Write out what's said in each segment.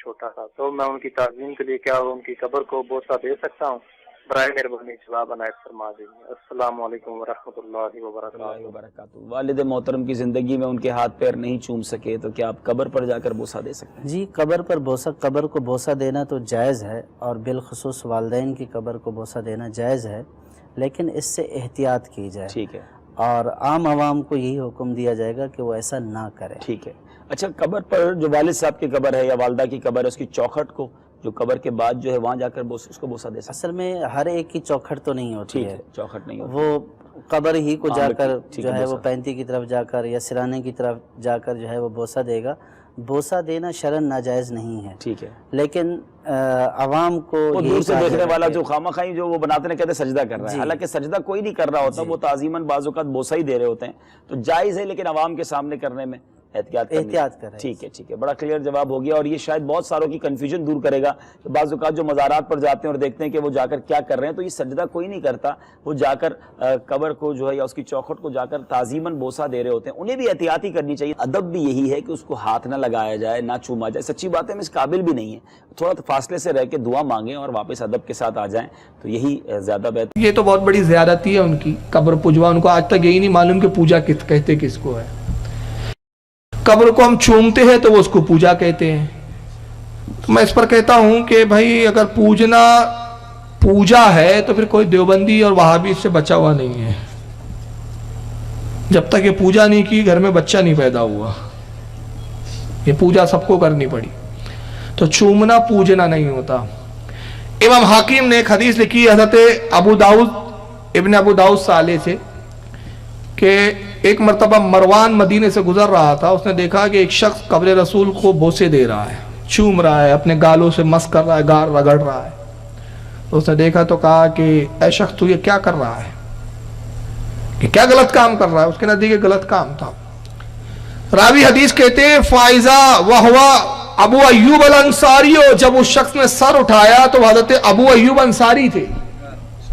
چھوٹا تھا، تو میں ان کی تعظیم کے لیے کیا ان کی قبر کو بوسہ دے سکتا ہوں؟ برائے مہربانی جواب عنایت فرما دیجیے۔ السلام علیکم ورحمۃ اللہ وبرکاتہ۔ والد محترم کی زندگی میں ان کے ہاتھ پیر نہیں چوم سکے تو کیا آپ قبر پر جا کر بوسہ دے سکتے ہیں؟ جی، قبر کو بوسہ دینا تو جائز ہے، اور بالخصوص والدین کی قبر کو بوسہ دینا جائز ہے، لیکن اس سے احتیاط کی جائے، ٹھیک ہے، اور عام عوام کو یہی حکم دیا جائے گا کہ وہ ایسا نہ کرے، ٹھیک ہے۔ اچھا، قبر پر جو والد صاحب کی قبر ہے یا والدہ کی قبر ہے، اس کی چوکھٹ کو جو قبر کے بعد جو ہے وہاں جا کر اس کو بوسہ دے سکتے ہیں؟ اصل میں ہر ایک کی چوکھٹ تو نہیں ہوتی ہے، چوکھٹ نہیں ہوتی، وہ قبر ہی کو جا کر جو ہے وہ پینتی کی طرف جا کر یا سرانے کی طرف جا کر جو ہے وہ بوسہ دے گا۔ بوسہ دینا شرعاً ناجائز نہیں ہے، ٹھیک ہے، لیکن عوام کو دور سے دیکھنے والا جو خواہ جو وہ بناتے ہیں کہتے سجدہ کر رہا ہے، حالانکہ سجدہ کوئی نہیں کر رہا ہوتا، وہ تعظیماً بعض اوقات بوسہ ہی دے رہے ہوتے ہیں، تو جائز ہے، لیکن عوام کے سامنے کرنے میں احتیاط کریں۔ ٹھیک ہے، بڑا کلیئر جواب ہو گیا، اور یہ شاید بہت ساروں کی کنفیوژن دور کرے گا کہ بعض اوقات جو مزارات پر جاتے ہیں اور دیکھتے ہیں کہ وہ جا کر کیا کر رہے ہیں، تو یہ سجدہ کوئی نہیں کرتا، وہ جا کر قبر کو جو ہے یا اس کی چوکھٹ کو جا کر تعظیماً بوسہ دے رہے ہوتے ہیں۔ انہیں بھی احتیاطی کرنی چاہیے۔ ادب بھی یہی ہے کہ اس کو ہاتھ نہ لگایا جائے، نہ چوما جائے۔ سچی بات ہے، ہم اس قابل بھی نہیں ہیں، تھوڑا فاصلے سے رہ کے دعا مانگیں اور واپس ادب کے ساتھ آ جائیں، تو یہی زیادہ بہتر۔ یہ تو بہت بڑی زیادتی ہے ان کی قبر پجوا، ان کو آج تک یہی نہیں معلوم کہ پوجا کہتے کس کو ہے۔ قبر کو ہم چومتے ہیں تو وہ اس کو پوجا کہتے ہیں۔ تو میں اس پر کہتا ہوں کہ بھائی اگر پوجا ہے تو پھر کوئی دیوبندی اور وہابی اس سے بچا ہوا نہیں ہے۔ جب تک یہ پوجا نہیں کی، گھر میں بچہ نہیں پیدا ہوا، یہ پوجا سب کو کرنی پڑی۔ تو چومنا پوجنا نہیں ہوتا۔ امام حاکم نے ایک حدیث لکھی حضرت ابن ابو داؤد صالح سے کہ ایک مرتبہ مروان مدینے سے گزر رہا تھا، اس نے دیکھا کہ ایک شخص قبر رسول کو بوسے دے رہا ہے، چوم رہا ہے، اپنے گالوں سے مس کر رہا ہے، گال رگڑ رہا ہے۔ تو اس نے دیکھا تو کہا کہ اے شخص، تو یہ کیا کر رہا ہے؟ کہ کیا غلط کام کر رہا ہے؟ اس کے نزدیک ایک غلط کام تھا۔ راوی حدیث کہتے ہیں فائزہ وہوا ابو ایوب الانصاری، جب اس شخص نے سر اٹھایا تو حضرت ابو ایوب انصاری تھے،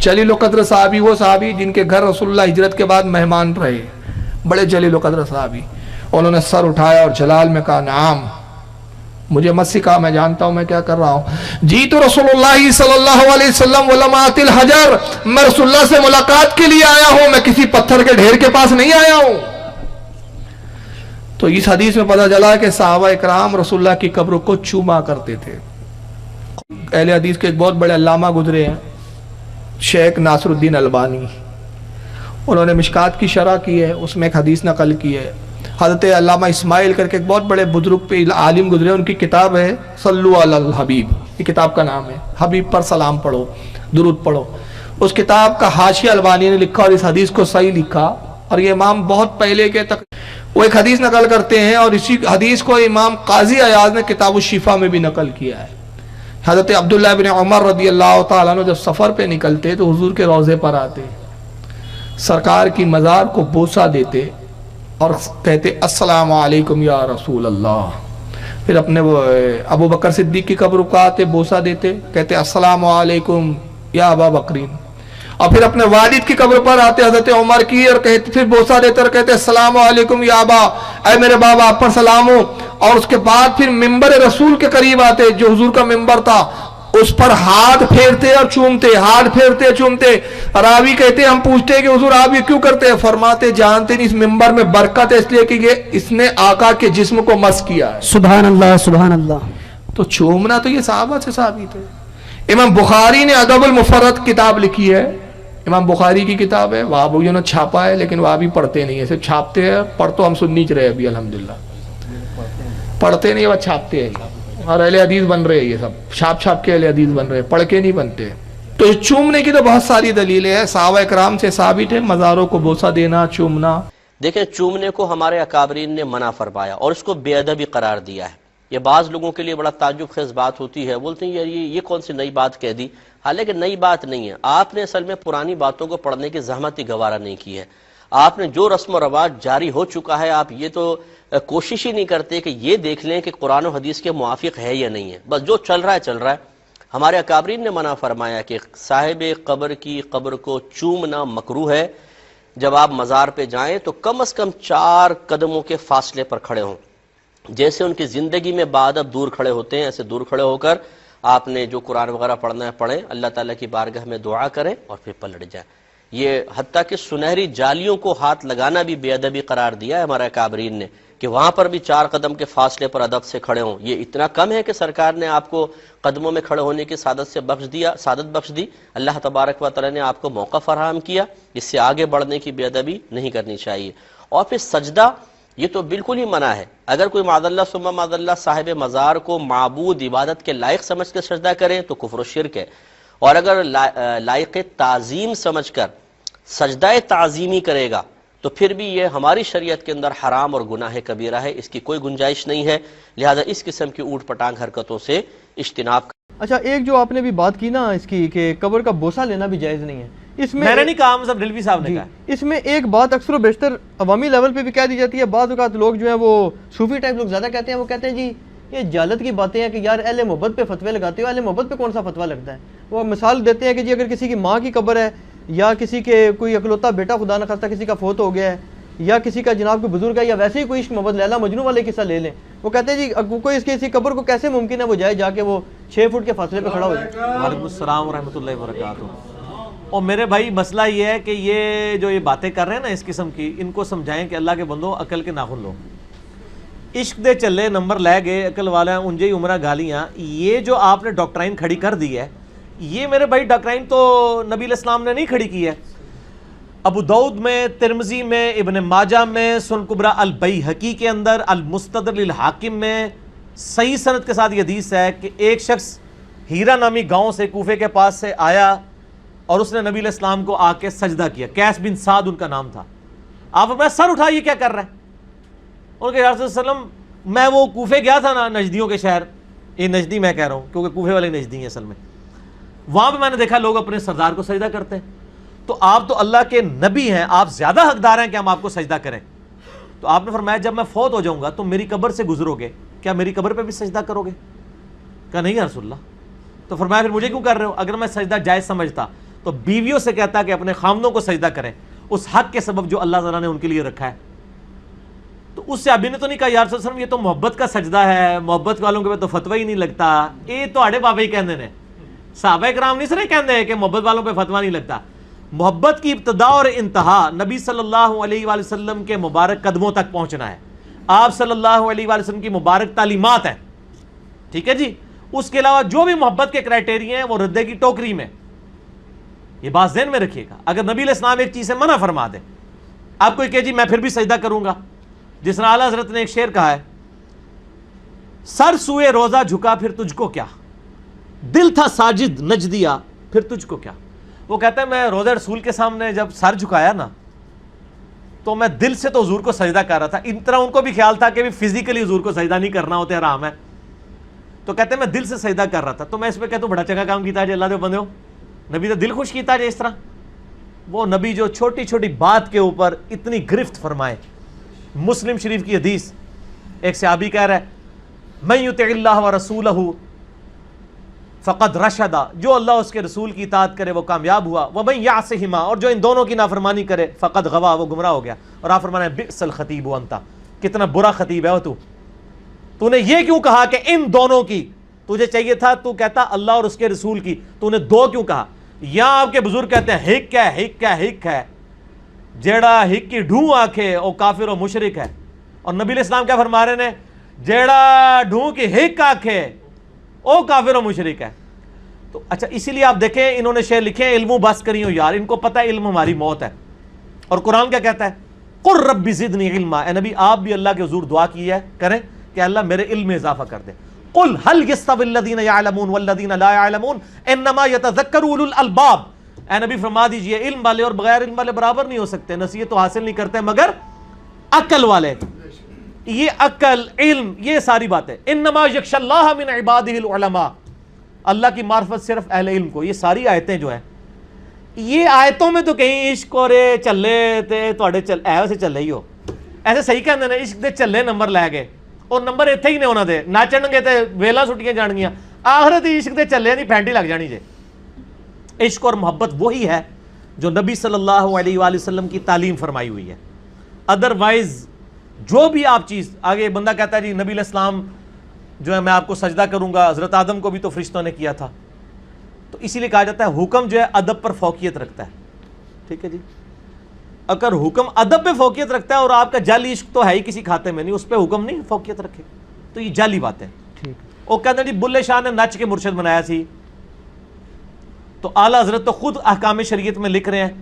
جلیل القدر صحابی، وہ صحابی جن کے گھر رسول اللہ ہجرت کے بعد مہمان رہے، بڑے جلیل القدر صحابی۔ انہوں نے سر اٹھایا اور جلال میں کہا نعم، مجھے مت سکھا، میں جانتا ہوں میں کیا کر رہا ہوں۔ جی تو رسول اللہ صلی اللہ علیہ وسلم ولمعت الحجر، میں رسول اللہ سے ملاقات کے لیے آیا ہوں، میں کسی پتھر کے ڈھیر کے پاس نہیں آیا ہوں۔ تو اس حدیث میں پتہ چلا کہ صحابہ اکرام رسول اللہ کی قبر کو چوما کرتے تھے۔ اہل حدیث کے ایک بہت بڑے علامہ گزرے ہیں، شیخ ناصر الدین البانی، انہوں نے مشکات کی شرح کی ہے، اس میں ایک حدیث نقل کی ہے۔ حضرت علامہ اسماعیل کر کے ایک بہت بڑے بزرگ پہ عالم گزرے، ان کی کتاب ہے صلو علی الحبیب، یہ کتاب کا نام ہے، حبیب پر سلام پڑھو، درود پڑھو۔ اس کتاب کا حاشیہ البانی نے لکھا اور اس حدیث کو صحیح لکھا، اور یہ امام بہت پہلے کے تک وہ ایک حدیث نقل کرتے ہیں، اور اسی حدیث کو امام قاضی عیاض نے کتاب الشفا میں بھی نقل کیا ہے۔ حضرت عبداللہ بن عمر رضی اللہ تعالیٰ عنہ جب سفر پہ نکلتے تو حضور کے روضے پر آتے، سرکار کی مزار کو بوسہ دیتے اور کہتے السلام علیکم یا رسول اللہ۔ پھر اپنے ابو بکر صدیق کی قبر کو آتے، بوسہ دیتے، کہتے السلام علیکم یا ابا بکرین۔ اور پھر اپنے والد کی قبر پر آتے حضرت عمر کی، اور کہتے پھر بوسہ دیتے اور کہتے السلام علیکم یا ابا، اے میرے بابا آپ پر سلام ہو۔ اور اس کے بعد پھر ممبر رسول کے قریب آتے، جو حضور کا ممبر تھا، اس پر ہاتھ پھیرتے اور چومتے، ہاتھ پھیرتے چومتے۔ راوی کہتے ہم پوچھتے کہ حضور آپ یہ کیوں کرتے ہیں؟ فرماتے جانتے نہیں اس ممبر میں برکت ہے، اس لیے کہ یہ اس نے آقا کے جسم کو مس کیا ہے۔ سبحان اللہ سبحان اللہ۔ تو چومنا تو یہ صحابہ سے ثابت ہے۔ امام بخاری نے ادب المفرد کتاب لکھی ہے، امام بخاری کی کتاب ہے، وہابیوں نے چھاپا ہے، لیکن وہابی پڑھتے نہیں ہے، صرف چھاپتے ہیں، پڑھ تو ہم سن نہیں رہے ابھی الحمدللہ، پڑھتے نہیں، وہ چھاپتے ہیں، اور اہل حدیث بن رہے ہیں، یہ سب چھاپ کے اہل حدیث بن رہے ہیں، پڑھ کے نہیں بنتے۔ تو چومنے کی تو بہت ساری دلیلیں ہیں، صحابہ اکرام سے ثابت ہے، مزاروں کو بوسہ دینا، چومنا۔ دیکھیں، چومنے کو ہمارے اکابرین نے منع فرمایا اور اس کو بے ادبی قرار دیا ہے۔ یہ بعض لوگوں کے لیے بڑا تعجب خیز بات ہوتی ہے، بولتے ہیں یہ کون سی نئی بات کہہ دی، حالانکہ نئی بات نہیں ہے۔ آپ نے اصل میں پرانی باتوں کو پڑھنے کی زحمت ہی گوارا نہیں کی ہے۔ آپ نے جو رسم و رواج جاری ہو چکا ہے، آپ یہ تو کوشش ہی نہیں کرتے کہ یہ دیکھ لیں کہ قرآن و حدیث کے موافق ہے یا نہیں ہے، بس جو چل رہا ہے چل رہا ہے۔ ہمارے اکابرین نے منع فرمایا کہ صاحب قبر کی قبر کو چومنا مکروہ ہے۔ جب آپ مزار پہ جائیں تو کم از کم 4 قدموں کے فاصلے پر کھڑے ہوں، جیسے ان کی زندگی میں بادب دور کھڑے ہوتے ہیں، ایسے دور کھڑے ہو کر آپ نے جو قرآن وغیرہ پڑھنا ہے پڑھیں، اللہ تعالیٰ کی بارگاہ میں دعا کریں اور پھر پلٹ جائیں۔ یہ حتیٰ کہ سنہری جالیوں کو ہاتھ لگانا بھی بے ادبی قرار دیا ہے ہمارے اکابرین نے، کہ وہاں پر بھی 4 قدم کے فاصلے پر ادب سے کھڑے ہوں۔ یہ اتنا کم ہے کہ سرکار نے آپ کو قدموں میں کھڑے ہونے کی سعادت بخش دی۔ اللہ تبارک و تعالیٰ نے آپ کو موقع فراہم کیا، اس سے آگے بڑھنے کی بے ادبی نہیں کرنی چاہیے۔ اور پھر سجدہ یہ تو بالکل ہی منع ہے۔ اگر کوئی معاذ اللہ ثم معاذ اللہ صاحب مزار کو معبود عبادت کے لائق سمجھ کر سجدہ کریں تو کفر و شرک ہے، اور اگر لائق تعظیم سمجھ کر سجدہ تعظیمی کرے گا تو پھر بھی یہ ہماری شریعت کے اندر حرام اور گناہ کبیرہ ہے، اس کی کوئی گنجائش نہیں ہے، لہذا اس قسم کی اوٹ پٹانگ حرکتوں سے اجتناب۔ اچھا، ایک جو آپ نے بھی بات کی نا اس کی کہ قبر کا بوسہ لینا بھی جائز نہیں ہے، اس میں میں نے نہیں کہا، مطلب ڈلوی صاحب نے کہا، اس میں ایک بات اکثر و بیشتر عوامی لیول پہ بھی کہہ دی جاتی ہے۔ بعض اوقات لوگ جو ہیں وہ صوفی ٹائپ لوگ زیادہ کہتے ہیں، وہ کہتے ہیں جی یہ جالت کی باتیں ہیں کہ یار اہل محبت پہ فتوے لگاتے ہو، اہل محبت پہ کون سا فتویٰ لگتا ہے۔ وہ مثال دیتے ہیں کہ جی اگر کسی کی ماں کی قبر ہے، یا کسی کے کوئی اکلوتا بیٹا خدا نہ خواستہ کسی کا فوت ہو گیا ہے، یا کسی کا جناب کوئی بزرگ ہے، یا ویسے ہی کوئی عشق محبت لیلا مجنوں والے قصہ لے لیں، وہ کہتے ہیں جی کوئی اس کی اسی قبر کو کیسے ممکن ہے وہ جائے جا کے وہ 6 فٹ کے فاصلے پہ کھڑا ہو جائے۔ وعلیکم السلام ورحمۃ اللہ وبرکاتہ۔ اور میرے بھائی مسئلہ یہ ہے کہ یہ جو یہ باتیں کر رہے ہیں نا اس قسم کی، ان کو سمجھائیں کہ اللہ کے بندو عقل کے ناخن لو، عشق دے چلے نمبر لے گئے عقل والا انجے ہی عمرہ گالیاں، یہ جو آپ نے ڈاکٹرائن کھڑی کر دی ہے، یہ میرے بھائی ڈاکٹرائن تو نبی علیہ السلام نے نہیں کھڑی کی ہے۔ ابو داؤد میں، ترمذی میں، ابن ماجہ میں، سنن کبریٰ البیہقی کے اندر، المستدرک للحاکم میں صحیح سند کے ساتھ یہ حدیث ہے کہ ایک شخص ہیرا نامی گاؤں سے کوفے کے پاس سے آیا اور اس نے نبی علیہ السلام کو آ کے سجدہ کیا۔ قیس بن سعد ان کا نام تھا۔ آپ فرمایا سر اٹھا، یہ کیا کر رہا ہے؟ انہوں نے کہا یا رسول اللہ علیہ وسلم میں وہ کوفے گیا تھا نا، نجدیوں کے شہر، یہ نجدی میں کہہ رہا ہوں کیونکہ کوفے والے نجدی ہیں اصل میں، وہاں پہ میں نے دیکھا لوگ اپنے سردار کو سجدہ کرتے ہیں، تو آپ تو اللہ کے نبی ہیں، آپ زیادہ حقدار ہیں کہ ہم آپ کو سجدہ کریں۔ تو آپ نے فرمایا جب میں فوت ہو جاؤں گا تو میری قبر سے گزرو گے، کیا میری قبر پہ بھی سجدہ کرو گے؟ کہا نہیں یا رسول اللہ۔ تو فرمایا پھر مجھے کیوں کر رہے ہو؟ اگر میں سجدہ جائز سمجھتا تو بیویوں سے کہتا کہ اپنے خامدوں کو سجدہ کریں اس حق کے سبب جو اللہ تعالیٰ نے ان کے لیے رکھا ہے۔ تو اس سے ابھی نے تو نہیں کہا یا رسول اللہ یہ تو محبت کا سجدہ ہے، محبت والوں کے پہ تو فتوی ہی نہیں لگتا، یہ تو آڑے بابا ہی کہندے نے، صحابہ کرام نہیں سرے کہندے کہ محبت والوں پہ فتویٰ نہیں لگتا۔ محبت کی ابتدا اور انتہا نبی صلی اللہ علیہ وآلہ وسلم کے مبارک قدموں تک پہنچنا ہے، آپ صلی اللہ علیہ وآلہ وسلم کی مبارک تعلیمات ہیں، ٹھیک ہے جی۔ اس کے علاوہ جو بھی محبت کے کرائٹیریا ہیں وہ ردے کی ٹوکری میں، یہ بات ذہن میں رکھیے گا۔ اگر نبی علیہ السلام ایک چیز سے منع فرما دے، آپ کوئی کہے جی میں پھر بھی سجدہ کروں گا، جس طرح اعلیٰ حضرت نے ایک شعر کہا ہے، سر سوئے روزہ جھکا پھر تجھ کو کیا، دل تھا ساجد نجدیا پھر تجھ کو کیا۔ وہ کہتا ہے میں روزہ رسول کے سامنے جب سر جھکایا نا تو میں دل سے تو حضور کو سجدہ کر رہا تھا، ان طرح ان کو بھی خیال تھا کہ بھی فزیکلی حضور کو سجدہ نہیں کرنا ہوتا حرام ہے، تو کہتے ہیں میں دل سے سجدہ کر رہا تھا۔ تو میں اس پہ کہتا ہوں بڑا چنگا کام کیتا ہے اللہ دے بندے ہو، نبی تو دل خوش کیتا ہے اس طرح، وہ نبی جو چھوٹی چھوٹی بات کے اوپر اتنی گرفت فرمائے۔ مسلم شریف کی حدیث، ایک صحابی کہہ رہا ہے من یطع اللہ ورسولہ فقد رشدا، جو اللہ اس کے رسول کی اطاعت کرے وہ کامیاب ہوا، ومن یعصہما، اور جو ان دونوں کی نافرمانی کرے فقد غوا، وہ گمراہ ہو گیا۔ اور آپ فرمانا ہے بئس الخطیب انت، کتنا برا خطیب ہے وہ تو نے یہ کیوں کہا کہ ان دونوں کی، تجھے چاہیے تھا تو کہتا اللہ اور اس کے رسول کی، تو نے دو کیوں کہا؟ یہاں آپ کے بزرگ کہتے ہیں ہک ہے، ہک ہے، ہک ہے، جیڑا ہک کی ڈھوں آکھے او کافر و مشرک ہے، اور نبی علیہ السلام کیا فرما رہے ہیں؟ جیڑا ڈھوں کی ہک آکھے او کافر و مشرک ہے۔ تو اچھا اسی لیے آپ دیکھیں انہوں نے شعر لکھے ہیں علموں بس کری ہوں یار، ان کو پتہ ہے علم ہماری موت ہے، اور قرآن کیا کہتا ہے؟ قل رب زدنی علما، اے نبی آپ بھی اللہ کے حضور دعا کی ہے کریں کہ اللہ میرے علم میں اضافہ کر دے۔ قل هل يستوي الذين يعلمون والذين لا يعلمون انما يتذكر اولو الالباب، اے نبی فرما دیجئے علم والے اور بغیر علم والے برابر نہیں ہو سکتے، نصیحت تو حاصل نہیں کرتے مگر عقل والے۔ یہ عقل علم یہ ساری باتیں، انما یخشى اللہ من عباده العلماء، اللہ کی معرفت صرف اہل علم کو۔ یہ ساری آیتیں جو ہیں، یہ آیتوں میں تو کہیں عشق اور چلے تے تواڈے چل ایسے چلے ہی ہو، ایسے صحیح کہندے نے عشق دے چلے نمبر لے گئے اور نمبر اتنے ہی نے انہوں دے، ناچن گے تے ویلاں سٹیاں جان گیاں، آخرت عشق دے چلے نہیں پھینٹی لگ جانی جے۔ عشق اور محبت وہی ہے جو نبی صلی اللہ علیہ وآلہ وسلم کی تعلیم فرمائی ہوئی ہے، ادروائز جو بھی آپ چیز آگے بندہ کہتا ہے جی نبی علیہ السلام جو ہے میں آپ کو سجدہ کروں گا، حضرت آدم کو بھی تو فرشتوں نے کیا تھا، تو اسی لیے کہا جاتا ہے حکم جو ہے ادب پر فوقیت رکھتا ہے. ٹھیک ہے جی، اگر حکم ادب پہ فوقیت رکھتا ہے اور آپ کا جعلی عشق تو ہے ہی کسی کھاتے میں نہیں، اس پہ حکم نہیں فوقیت رکھے تو یہ جعلی بات ہے. وہ کہتے ہیں جی بلے شاہ نے نچ کے مرشد بنایا سی، تو اعلیٰ حضرت تو خود احکام شریعت میں لکھ رہے ہیں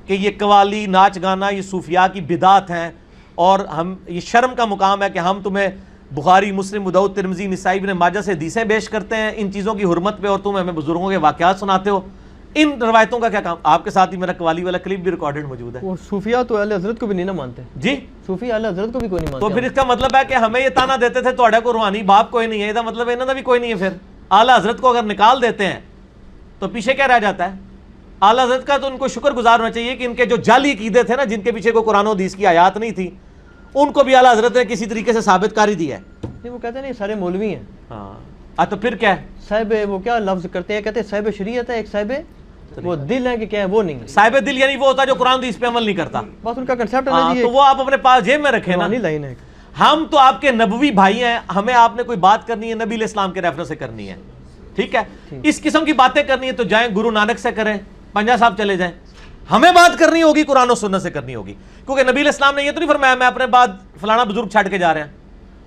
کہ یہ قوالی ناچ گانا یہ صوفیاء کی بدعت ہیں، اور ہم یہ شرم کا مقام ہے کہ ہم تمہیں بخاری، مسلم، ابو داؤد، ترمذی، نسائی، ابن ماجہ سے حدیثیں پیش کرتے ہیں ان چیزوں کی حرمت پہ، اور تم ہمیں بزرگوں کے واقعات سناتے ہو. ان روایتوں کا کیا کام؟ آپ کے ساتھ ہی میرا قوالی والا کلپ بھی ریکارڈڈ موجود ہے. وہ صوفیاء تو اہل حضرت کو بھی نہیں نہ مانتے جی، صوفی اہل حضرت کو بھی کوئی نہیں مانتے. تو پھر اس کا مطلب ہے کہ ہمیں یہ تانا دیتے تھے تھوڑے کو روحانی باپ کوئی نہیں ہے، یہ مطلب انہوں نے بھی کوئی نہیں ہے. پھر اعلیٰ حضرت کو اگر نکال دیتے ہیں تو پیچھے کیا رہ جاتا ہے؟ اعلیٰ حضرت کا تو ان کو شکر گزار ہونا چاہیے کہ ان کے جو جعلی عقیدے تھے نا، جن کے پیچھے کوئی قرآن و حدیث کی آیات نہیں تھی، ان کو بھی اعلیٰ حضرت نے کسی طریقے سے ثابت کاری دی ہے. نہیں، وہ کہتے ہیں نہیں سارے مولوی ہیں. ہاں تو پھر کیا ہے؟ صاحب وہ کیا لفظ کرتے ہیں، کہتے ہیں صاحب شریعت ہے، ایک صاحب وہ دل ہے کہ کیا ہے وہ نہیں. صاحب دل یعنی وہ ہوتا ہے جو قرآن حدیث پہ عمل نہیں کرتا، بس ان کا کنسیپٹ ہے نا جی. تو وہ آپ اپنے پاس جیب میں رکھیں نا. لائن ہے. ہم تو آپ کے نبوی بھائی ہیں، ہمیں آپ نے کوئی بات کرنی ہے نبی علیہ السلام کے ریفرنس سے کرنی ہے. ٹھیک ہے، اس قسم کی باتیں کرنی ہے تو جائیں گرو نانک سے کریں، پنجا صاحب چلے جائیں. ہمیں بات کرنی ہوگی قرآن و سنت سے کرنی ہوگی، کیونکہ نبی علیہ السلام نے یہ تو نہیں فرمایا میں اپنے بعد فلانا بزرگ چھڑ کے جا رہے ہیں.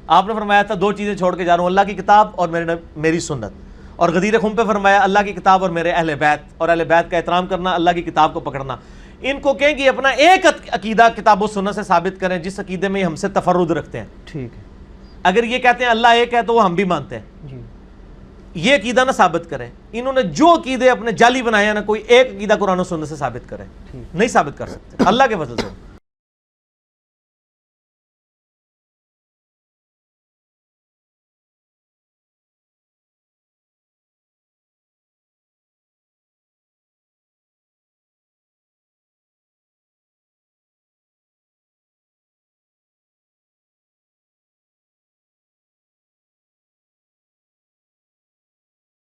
آپ نے فرمایا تھا 2 چیزیں چھوڑ کے جا رہا ہوں، اللہ کی کتاب اور میری سنت. اور غدیر خم پہ فرمایا اللہ کی کتاب اور میرے اہل بیت، اور اہل بیت کا احترام کرنا، اللہ کی کتاب کو پکڑنا. ان کو کہیں کہ اپنا ایک عقیدہ کتاب و سنت سے ثابت کریں جس عقیدے میں ہم سے تفرد رکھتے ہیں. ٹھیک ہے، اگر یہ کہتے ہیں اللہ ایک ہے تو وہ ہم بھی مانتے ہیں جی. یہ عقیدہ نہ ثابت کریں. انہوں نے جو عقیدے اپنے جعلی بنائے ہیں نا، کوئی ایک عقیدہ قرآن و سنت سے ثابت کریں، نہیں ثابت کر سکتے اللہ کے فضل سے.